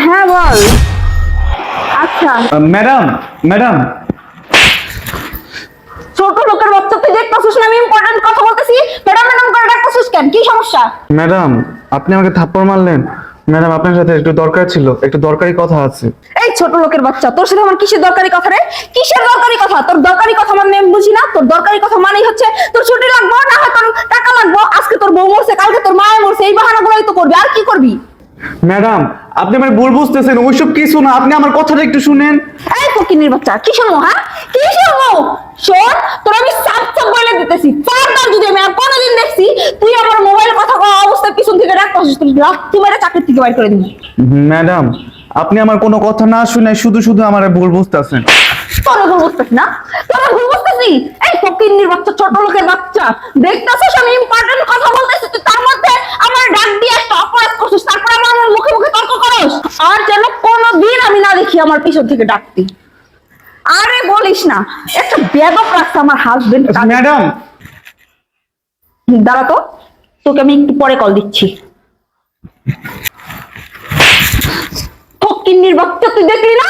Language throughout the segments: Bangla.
হ্যাঁ বল। আচ্ছা ম্যাডাম ম্যাডাম ছোট লোকের বাচ্চা, তুই দেখতেছিস না আমি ইম্পর্টেন্ট কথা বলতেছি? ম্যাডাম ম্যাডাম করে ডাকতেছিস কেন? কি সমস্যা? ম্যাডাম আপনি আমাকে থাপ্পড় মারলেন। ম্যাডাম আপনার সাথে একটু দরকার ছিল, একটু দরকারি কথা আছে। এই ছোট লোকের বাচ্চা, তোর সাথে আমার কিসের দরকারি কথা রে? কিসের দরকারি কথা? তোর দরকারি কথা মানে আমি বুঝি না। তোর দরকারি কথা মানেই হচ্ছে তোর ছুটি লাগবে, না হয় তোর টাকা লাগবে। আজকে তোর বউ মরছে, কালকে তোর মা মরছে, এই বাহানাগুলোই তো করবি। আর কি করবি? ম্যাডাম আপনি আমার ভুল বুঝতেছেন, ওইসব কিছু না, আপনি আমার কথাটা একটু শুনেন। এই ফকিন্নির বাচ্চা, কি শুনবো? হ্যাঁ কি শুনবো? শোন, তোর আমি সাপ সাপ বলে দিতেছি, ফারদার যদি আমি আর কোনোদিন দেখছি তুই আমার মোবাইল কথা কওয়া অবস্থায় পিছন থেকে ডাকতেছিস, তুই লাথি মেরে চাকরি থেকে বাইর করে দিবি। ম্যাডাম আপনি আমার কোনো কথা না শুনে শুধু শুধু আমার ভুল বুঝতেছেন। তোরা ভুল বুঝতেছি না? তোরা ভুল বুঝতেছি? এই ফকিন্নির বাচ্চা, ছোট লোকের বাচ্চা, দেখতেছিস আমি ইম্পর্টেন্ট কথা বলতেছি, তুই তার মধ্যে আমার ডাক দিয়ে একটা অপরাধ করছিস, তারপর আমার মুখে মুখে তর্ক করস। আর যেন কোনোদিন আমি না দেখি আমার পিছন থেকে ডাকতি। আরে বলিস না, একটা বেদক রাখছে আমার হাজবেন্ড। ম্যাডাম দাঁড়া তো, তোকে আমি একটু পরে কল দিচ্ছি। ফকিন্নির বাচ্চা, তুই দেখলি না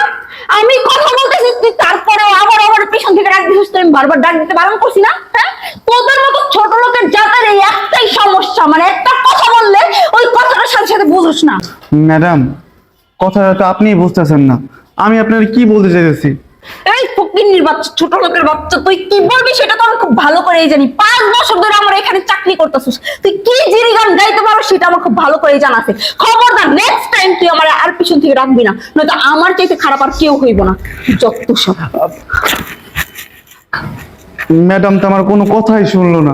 আমি কথা বলতেছি, তুই তারপরেও আবার আমার পিছন থেকে ডাক দিছিস। আমি বারবার ডাক দিতে বারণ করছি না? হ্যাঁ, তোদের মতো ছোট লোকের জাতের এই একটাই সমস্যা, মানে একটা কথা বললে ওই কথাটার সাথে সাথে বুঝোস না। ম্যাডাম কথাটা তো আপনিই বুঝতেছেন না, আমি আপনার কি বলতে চাইতেছি। এই ফকিন্নির বাচ্চা, ছোট লোকের বাচ্চা, তুই কি বলবি সেটা তো আমি খুব ভালো করেই জানি। 5 বছর ধরে আমার এখানে চাকরি করতেছিস, তুই কি জিরি গান গাইতে পারো সেটা আমার খুব ভালো করেই জানা আছে। খবরদার নেক্সট টাইম তুই আমার আর পিছন থেকে রাখবি না, নয়তো আমার চাইতে খারাপ আর কেউ হইব না। যত সব। ম্যাডাম তো আমার কোনো কথাই শুনলো না।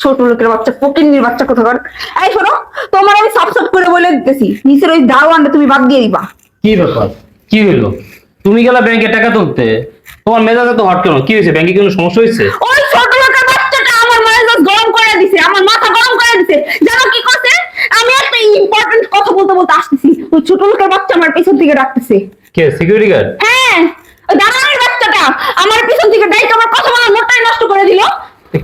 ছোট লোকের বাচ্চা, ফকিন্নির বাচ্চা কোথাকার। এই শোনো, তোমার আমি সাফ সাফ করে বলে দিতেছি, নিচের ওই দারোয়ানটা তুমি বাদ দিয়ে দিবা। কি ব্যাপার? কি হইলো? তুমি গেলা ব্যাংকে টাকা তুলতে, তোমার মেজাজে তো হট কেন? কি হয়েছে? ব্যাংকে কোনো সমস্যা হয়েছে? ওই ছোট লোকের বাচ্চাটা আমার মেজাজ গরম করে দিছে, আমার মাথা গরম করে দিছে। জানো কি করছে? আমি একটা ইম্পর্টেন্ট কথা বলতে বলতে আসতেছি, ওই ছোট লোকের বাচ্চা আমার পিছন থেকে ডাকতেছে। কে? Security guard? হ্যাঁ, ওই দারোয়ানের বাচ্চাটা আমার পিছন থেকে ডাইকে আমার কথা বলার মোটটাই নষ্ট করে দিল।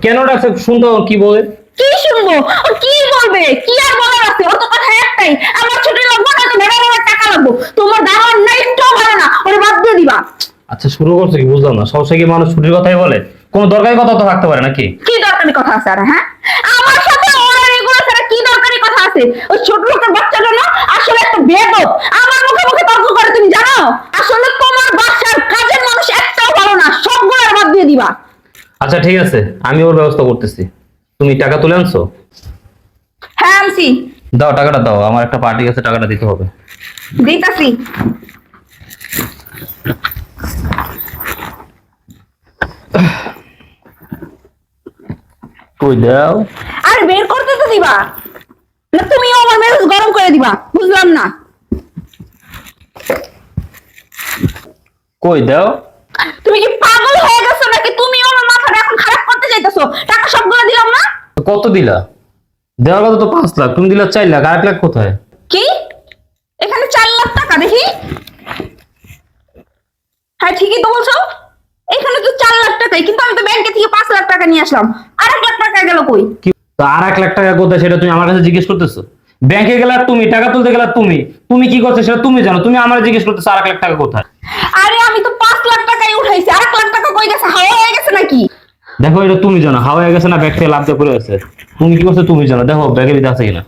কেন ডাকছে? শুনতো কি বলে? কি শুনবো? ও কি বলবে? কি আর বলার আছে? ওর তো কথা একটাই, আমার ছুটি লাগবে না তো ম্যাডাম আমার টাকা লাগবে। তোমার দারোয়ান না একটু ভালো না, ওরে বাদ দিয়ে দিবা। আচ্ছা শুরু করছো কি বুঝলাম না। সবসময় কি মানুষ ছুটির কথাই বলে? কোনো দরকারি কথা তো থাকতে পারে নাকি? কি দরকারি কথা আছে? আর হ্যাঁ, আমার সাথে ওর আর এগুলো ছাড়া কি দরকারি কথা আছে? ওই ছোট লোকের বাচ্চাটা না আসলে একটা বেয়াদব, আমার মুখে মুখে তর্ক করে। তুমি জানো আসলে তোমার বাসার কাজের মানুষ একটাও ভালো না, সবগুলো আর বাদ দিয়ে দিবা। আচ্ছা ঠিক আছে, আমি ওর ব্যবস্থা করতেছি। তুমি টাকা তুলে আনছো? হ্যাঁ আনছি। দাও টাকাটা দাও, আমার একটা পার্টি আছে, টাকাটা দিতে হবে। দিতাছি। কই দাও? আর বের করতে তো দিবা না, তুমিও আমার মেজাজ গরম করে দিবা। বুঝলাম না। কই দাও? তুমি কি পাগল হয়ে গেছো নাকি? তুমিও আমার মাথাটা এখন খারাপ করতে চাইতেছো। টাকা সবগুলো দিলাম না? কত দিলা? দেওয়ার কথা তো 5 লাখ, তুমি দিলা 4 লাখ। আর 1 লাখ কোথায়? কি? এখানে 4 লাখ টাকা দেখি। হ্যাঁ ঠিকই তো বলছো, এখানে তো 4 লাখ টাকাই, কিন্তু আমি তো ব্যাংকে থেকে 5 লাখ টাকা নিয়ে আসলাম। আর 1 লাখ টাকা গেল কই? কি তো আর 1 লাখ টাকা কোথায় সেটা তুমি আমার কাছে জিজ্ঞেস করতেছো? ব্যাংকে গেলা তুমি, টাকা তুলতে গেলা তুমি, তুমি কি করছো সেটা তুমি জানো। তুমি আমার জিজ্ঞেস করতেছো আর 1 লাখ টাকা কোথায়? আরে আমি তো 5 লাখ টাকাই উঠাইছি, আর 1 লাখ টাকা কই গেছে? হাওয়া হয়ে গেছে নাকি? দেখো এটা তুমি জানো, হাওয়া হয়ে গেছে না ব্যাগ থেকে লাফ দিয়ে পড়ে গেছে। তুমি কি করছো তুমি জানো, দেখো ব্যাগের ভিতরে আছে কিনা।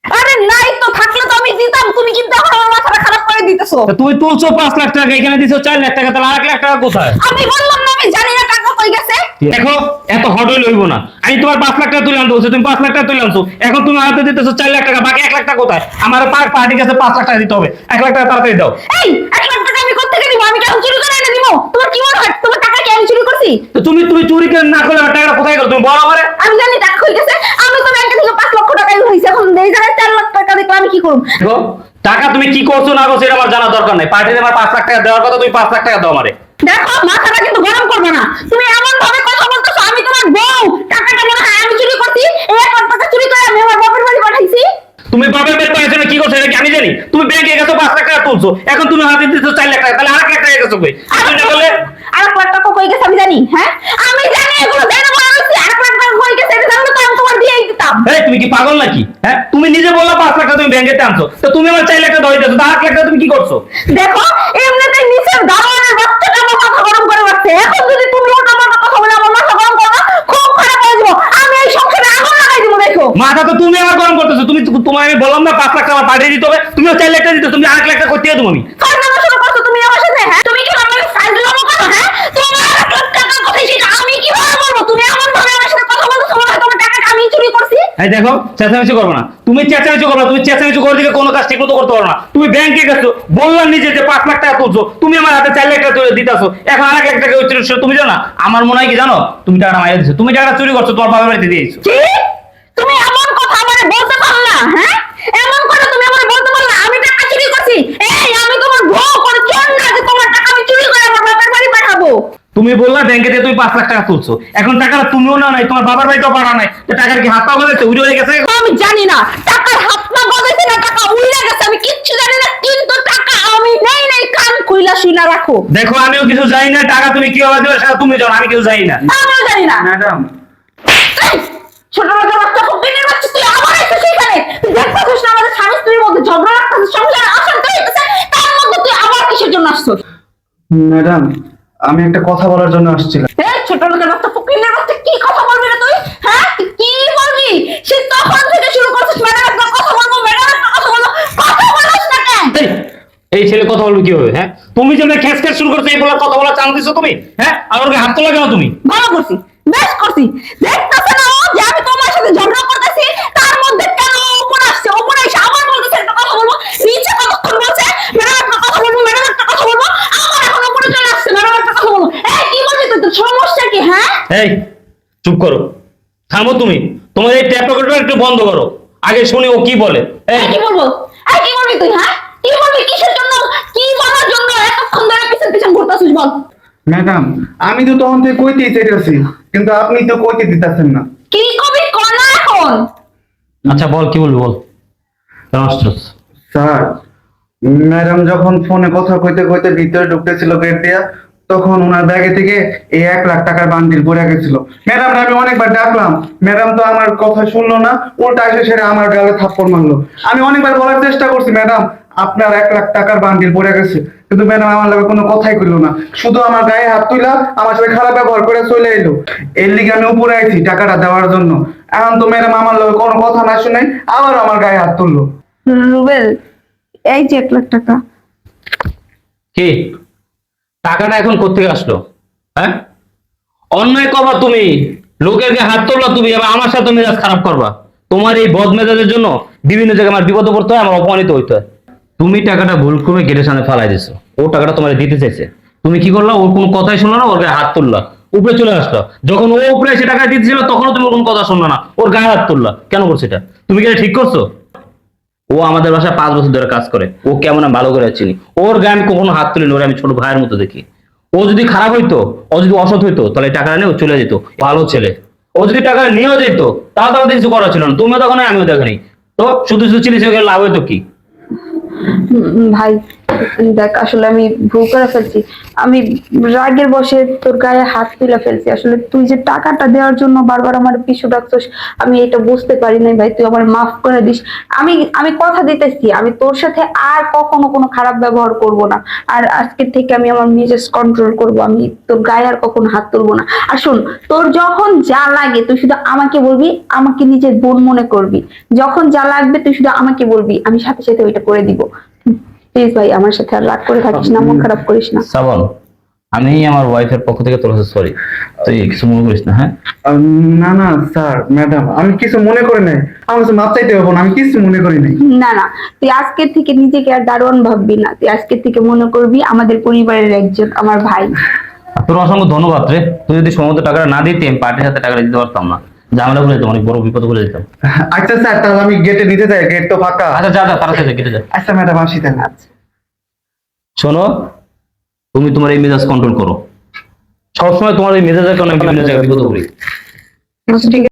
আরে নাই তো, থাকলে তো আমি দিতাম। তুমি কিন্তু এখন আমার মাথাটা খারাপ করে দিতেছো। তা তুমি তুলছো 5 লাখ টাকা, এখানে দিছো 4 লাখ টাকা, তাহলে আর 1 লাখ টাকা কোথায়? আমি বললাম না আমি জানি না টাকা কই গেছে। দেখো এত হট হইলে হইব না। আমি তোমার 5 লাখ টাকা তুলে আনতে বলছি, তুমি 5 লাখ টাকা তুলে আনছো, এখন তুমি হাতে দিতেছো 4 লাখ টাকা, বাকি 1 লাখ টাকা কোথায়? আমার পার্টির কাছে 5 লাখ টাকা দিতে হবে, 1 লাখ টাকা তাড়াতাড়ি দাও। এই 1 লাখ টাকা আমি কোত্থেকে দিব? আমি কি এখন চুরি করে এনে দিব? তোমার কি মনে হয় তোমার টাকা কি আমি চুরি করছি? তো তুমি তুমি চুরি করে না করলে আমার টাকাটা কোথায় গেল? তুমি বলো আমারে। আমি জানি টাকা কই গেছে। আমি তো ব্যাংকে থেকে 5 লক্ষ টাকা উঠাইছি, এখন এই জায়গায় 4 লাখ টাকা দেখলে আমি কি করব? দেখো টাকা তুমি কি করছো না করছো এটা আমার জানা দরকার নাই। পার্টিতে আমার 5 লাখ টাকা দেওয়ার কথা, তুমি 5 লাখ টাকা দাও আমারে। দেখো মাথাটা কিন্তু গরম করবে না। তুমি এমন ভাবে কথা বলতেছো আমি তোমার বউ, টাকাটা মনে হয় আমি চুরি করছি। এই 1 লাখ টাকা চুরি করে আমি আমার বাপের বাড়ি পাঠাইছি। তুমি বাপের বের পাইছো না কি করছো এটা কি আমি জানি? তুমি ব্যাংকে গেছো 5 লাখ টাকা তুলছো, এখন তুমি হাতে দিতেছো 4 লাখ টাকা, তাহলে আর 1 লাখ টাকা গেছো কই? তুমি না বললে আর 1 লাখ টাকা কই গেছে আমি জানি। হ্যাঁ আমি জানি, এগুলো দেন বলা হচ্ছে। 1 লাখ টাকা কই গেছে এটা জানলে তো আমি তোমার দিয়েই দিতাম। এই তুমি কি পাগল নাকি? হ্যাঁ, তুমি নিজে বললা 5 লাখ টাকা তুমি ব্যাংকে আনছো, তো তুমি আমার 4 লাখ টাকা ধরে দিয়েছো, 10 লাখ টাকা তুমি কি করছো? দেখো এমনিতেই নিচের দারোয়ানের বাচ্চাটা আমার মাথা গরম করে রাখছে, এখন যদি তুমি ওটা আমার কথা বলে আমার মাথা গরম করো না, খুব খারাপ হয়ে যাবো, আমি এই সংসারে আগুন লাগাই দিব। দেখো মাথা তো তুমি আমার গরম করতেছো। তোমার আমি বললাম না 5 লাখ টাকা পাঠিয়ে দিতে হবে, তুমিও 4 লাখ টাকা দিতে, তুমি 8 লাখ টাকা করতে দেবো আমি। ফাজলামো শুরু করছো তুমি আমার সাথে। হ্যাঁ তুমি কি আমার ফাজলামো করো? হ্যাঁ তোমার 1 লাখ টাকা কোথায় সেটা আমি কিভাবে বলবো? তুমি এমন ভাবে আমার সাথে কথা বলছো মনে হয় তোমার টাকা আমি চুরি করছি। এই দেখো, চেঁচামেচি করবে না, তুমি চেঁচামেচি করবে না, তুমি চেঁচামেচি করে দিকে কোনো কাজ ঠিক মতো করতে পারো না। তুমি ব্যাংকে গেছো, বললাম নিজে যে 5 লাখ টাকা তুলছো, তুমি আমার হাতে 4 লাখ টাকা তুলে দিতেছো, এখন 1 লাখ টাকা হচ্ছে, তুমি জানো না? আমার মনে হয় কি জানো, তুমি টাকাটা মাইরে দিছো, তুমি টাকাটা চুরি করছো, তোমার বাবার বাড়িতে দিয়েছো। কি তুমি এমন কথা আমারে বলতে পারলা? হ্যাঁ এমন কথা তুমি আমারে বলতে পারলা আমি টাকা চুরি করছি? এই আমি তোমার বউ করে চোর না যে তোমার টাকা আমি চুরি করে আমার বাবার বাড়ি পাঠাবো। তুমি বললা ব্যাংকে দিয়ে তুমি 5 লাখ টাকা তুলছো, এখন টাকাটা তুমিও না নাই, তোমার বাবার বাড়িতেও পাঠা নাই, তো টাকার কি হাত পা গেছে, উড়ে হয়ে গেছে? আমি জানি না টাকার হাত পা গজাইছে না টাকা উড়ে গেছে, আমি কিচ্ছু জানি না, কিন্তু টাকা আমি নেই নাই, কান খুইলা শুইলা রাখো। দেখো আমিও কিছু জানি না, টাকা তুমি কিভাবে দেবে সেটা তুমি জানো, আমি কিছু জানি না। আমিও জানি না। ম্যাডাম এই, ছোট লোকের বাচ্চা ফকিরের বাচ্চা তুই আবার এসেছিস এখানে, তুই দেখতেছিস না আমাদের স্বামী স্ত্রীর মধ্যে ঝগড়া লাগতেছে, সংসারে অশান্তি হইতেছে, তার মধ্যে তুই আবার কিসের জন্য আসছিস? ম্যাডাম আমি একটা কথা বলার জন্য আসছিলাম। এই ছোট লোকের বাচ্চা ফকিরের বাচ্চা কি কথা বলবি না তুই? হ্যাঁ তুই কি বলবি? সে তখন থেকে শুরু করছিস ম্যাডাম একটা কথা বলবো, ম্যাডাম একটা কথা বলবো, কথা বলিস না কেন? এই, এই ছেলে কথা বলবে কি হবে? হ্যাঁ, তুমি যেমন খেস খেস শুরু করছো, এই বলার কথা বলা চান্স দিছো তুমি। হ্যাঁ, আর ওকে হাত তোলা কেন তুমি? ভালো করছি, বেশ করছি। দেখতেছ না ও যে আমি তোমার সাথে ঝগড়া করতেছি, তার মধ্যে কেন ও উপরে আসছে, উপরে এসে আবার বলতেছে একটা কথা বলবো, নিচে কতক্ষণ বলছে ম্যাডাম একটা কথা বলবো, ম্যাডাম একটা কথা বলবো, আবার এখন উপরে চলে আসছে ম্যাডাম একটা কথা বলবো। এই কি বলছিস তুই? তোর সমস্যা কি? হ্যাঁ এই চুপ করো, থামো তুমি, তোমার এই ট্যাপ রেকর্ডটা একটু বন্ধ করো, আগে শুনি ও কি বলে। এই এই কি বলবো? এই কি বলবি তুই? হ্যাঁ কি বলবি? কিসের জন্য, কি বলার জন্য এতক্ষণ ধরে পিছন পিছন ঘুরতেছিস বল? ম্যাডাম আমি তো তখন থেকে কইতেই চাইতেছি, কিন্তু আপনি তো কইতে দিতেছেন না। কি কবি কর না এখন? আচ্ছা বল, কি বলবি বল। স্যার ম্যাডাম যখন ফোনে কথা কইতে কইতে ভিতরে ঢুকতেছিল গেট দিয়া, তখন ওনার ব্যাগে থেকে এই 1 লাখ টাকার বান্ডিল পড়ে গেছিল। ম্যাডাম আমি অনেকবার ডাকলাম, ম্যাডাম তো আমার কথা শুনলো না, উল্টা এসে সেটা আমার গালে থাপ্পড় মারলো। আমি অনেকবার বলার চেষ্টা করছি ম্যাডাম আপনার 1 লাখ টাকার বান্ডিল পড়ে গেছে, কিন্তু ম্যাডাম আমার লাগে কোনো কথাই কইলো না, শুধু আমার গায়ে হাত তুইলা আমার সাথে খারাপ ব্যবহার করে চলে এলো। এর লিগে আমি উপরে আইছি টাকাটা দেওয়ার জন্য, এখন তো ম্যাডাম আমার লগে কোনো কথা না শুনে আবার আমার গায়ে হাত তুললো। রুবেল এই যে 1 লাখ টাকা। কি টাকাটা এখন কোত্থেকে আসলো? হ্যাঁ, অন্যায় করবা তুমি, লোকের গায়ে হাত তোলবা তুমি, আবার আমার সাথে মেজাজ খারাপ করবা। তোমার এই বদ মেজাজের জন্য বিভিন্ন জায়গায় আমার বিপদে পড়তে হয়, আমার অপমানিত হইতে হয়। তুমি টাকাটা ভুল করে গেটের সামনে ফালাই দিছো, ও টাকাটা তোমার দিতে চাইছে, তুমি কি করলা? ওর কোনো কথাই শুনলো না, ওর গায়ে হাত তুললা, উপরে চলে আসলো। যখন ও উপরে এসে টাকা দিতেছিল তখনও তুমি ওর কোনো কথা শুনলো না, ওর গায়ে হাত তুললা। কেন করছো এটা? তুমি কি এটা ঠিক করছো? ও আমাদের বাসায় 5 বছর ধরে কাজ করে, ও কেমন আমি ভালো করে চিনি। ওর গায়ে আমি কখনো হাত তুলিনি, ওর আমি ছোট ভাইয়ের মতো দেখি। ও যদি খারাপ হইতো, ও যদি অসৎ হইতো, তাহলে এই টাকাটা নিয়ে ও চলে যেত। ভালো ছেলে, ও যদি টাকা নিয়েও যেত তাহলে তো আমাদের কিছু করার ছিল না। তুমিও তখন আমিও দেখিনি, তো শুধু শুধু চিনি সেখানে লাভ হইতো কি? ভাই দেখ আসলে আমি ভুল করে ফেলছি, আমি রাগের বশে তোর গায়ে হাত তুলে ফেলছি। আসলে তুই যে টাকাটা দেওয়ার জন্য বারবার আমার পিছু ডাকছিস, আমি এটা বুঝতে পারি নাই ভাই, তুই আমার মাফ করে দিস। আমি আমি কথা দিতেছি আমি তোর সাথে আর কখনো কোনো খারাপ ব্যবহার করব না, আর আজকে থেকে আমি আমার মেজাজ কন্ট্রোল করব, আমি তোর গায়ে আর কখনো হাত তুলবো না। আর শোন, তোর যখন যা লাগে তুই শুধু আমাকে বলবি, আমাকে নিজের বোন মনে করবি, যখন যা লাগবে তুই শুধু আমাকে বলবি, আমি সাথে সাথে ওইটা করে দিব। প্লিজ ভাই আমার সাথে আর রাগ করে থাকিস না, মন খারাপ করিস না। শ্রাবণ, আমি আমার ওয়াইফের পক্ষ থেকে তোর কাছে সরি, তুই কিছু মনে করিস না। হ্যাঁ না না স্যার ম্যাডাম আমি কিছু মনে করি নাই, আমার কাছে মাপ চাইতে হবে না, আমি কিছু মনে করি নাই। না না, তুই আজকের থেকে নিজেকে আর দারোয়ান ভাববি না, তুই আজকের থেকে মনে করবি আমাদের পরিবারের একজন, আমার ভাই। তোর অসংখ্য ধন্যবাদ রে, তুই যদি সমস্ত টাকাটা না দিতে আমি পার্টির সাথে টাকাটা দিতে পারতাম না, ঝামেলা বলে যেতাম, অনেক বড় বিপদ বলে যেতাম। আচ্ছা স্যার তাহলে আমি গেটে নিতে যাই, গেট তো ফাঁকা। আচ্ছা যা যা, তাড়াতাড়ি কেটে যা। আচ্ছা ম্যাডাম আসি তাহলে। শোনো, তুমি তোমার এই মেজাজ কন্ট্রোল করো, সবসময় তোমার এই মেজাজের কারণে আমি বিভিন্ন জায়গায় বিপদ করি। আচ্ছা, ঠিক আছে।